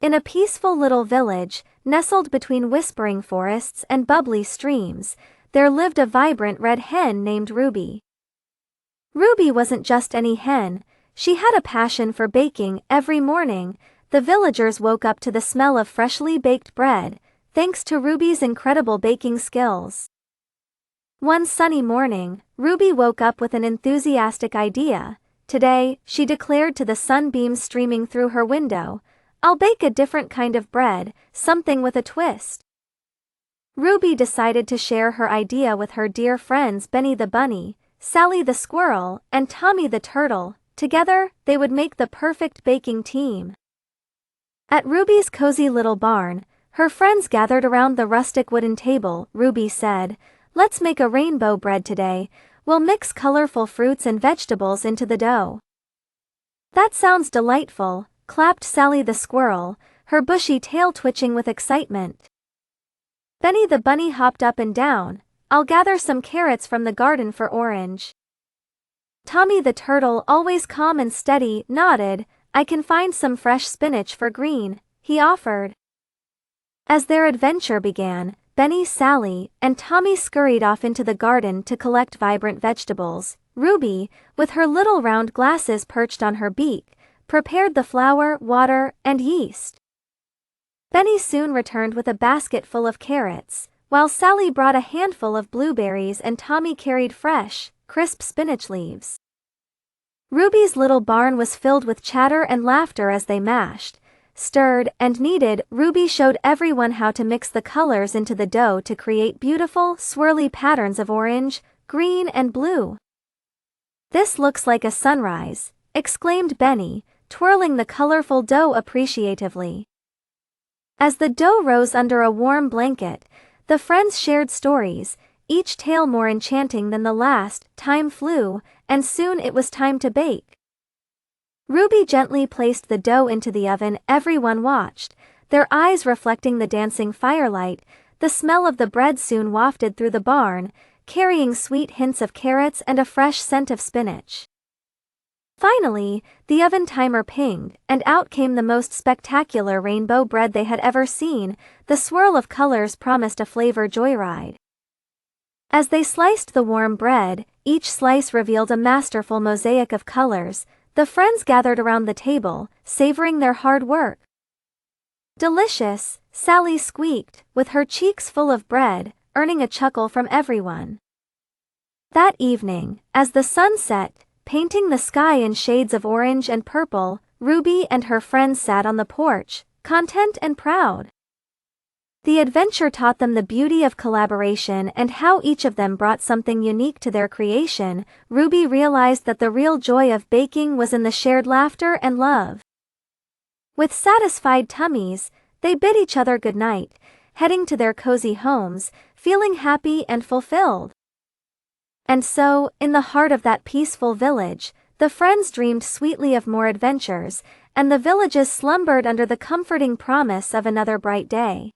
In a peaceful little village, nestled between whispering forests and bubbly streams, there lived a vibrant red hen named Ruby. Ruby wasn't just any hen, she had a passion for baking. Every morning, the villagers woke up to the smell of freshly baked bread, thanks to Ruby's incredible baking skills. One sunny morning, Ruby woke up with an enthusiastic idea. Today, she declared to the sunbeams streaming through her window, "I'll bake a different kind of bread, something with a twist." Ruby decided to share her idea with her dear friends Benny the Bunny, Sally the Squirrel, and Tommy the Turtle. Together, they would make the perfect baking team. At Ruby's cozy little barn, her friends gathered around the rustic wooden table. Ruby said, "Let's make a rainbow bread today. We'll mix colorful fruits and vegetables into the dough." "That sounds delightful," clapped Sally the Squirrel, her bushy tail twitching with excitement. Benny the Bunny hopped up and down. "I'll gather some carrots from the garden for Orange." Tommy the Turtle, always calm and steady, nodded. "I can find some fresh spinach for Green," he offered. As their adventure began, Benny, Sally, and Tommy scurried off into the garden to collect vibrant vegetables. Ruby, with her little round glasses perched on her beak, prepared the flour, water, and yeast. Benny soon returned with a basket full of carrots, while Sally brought a handful of blueberries and Tommy carried fresh, crisp spinach leaves. Ruby's little barn was filled with chatter and laughter as they mashed, stirred, and kneaded. Ruby showed everyone how to mix the colors into the dough to create beautiful, swirly patterns of orange, green, and blue. "This looks like a sunrise," exclaimed Benny, twirling the colorful dough appreciatively. As the dough rose under a warm blanket, the friends shared stories, each tale more enchanting than the last. Time flew, and soon it was time to bake. Ruby gently placed the dough into the oven. Everyone watched, their eyes reflecting the dancing firelight. The smell of the bread soon wafted through the barn, carrying sweet hints of carrots and a fresh scent of spinach. Finally, the oven timer pinged, and out came the most spectacular rainbow bread they had ever seen. The swirl of colors promised a flavor joyride. As they sliced the warm bread, each slice revealed a masterful mosaic of colors. The friends gathered around the table, savoring their hard work. "Delicious," Sally squeaked, with her cheeks full of bread, earning a chuckle from everyone. That evening, as the sun set, painting the sky in shades of orange and purple, Ruby and her friends sat on the porch, content and proud. The adventure taught them the beauty of collaboration and how each of them brought something unique to their creation. Ruby realized that the real joy of baking was in the shared laughter and love. With satisfied tummies, they bid each other goodnight, heading to their cozy homes, feeling happy and fulfilled. And so, in the heart of that peaceful village, the friends dreamed sweetly of more adventures, and the villages slumbered under the comforting promise of another bright day.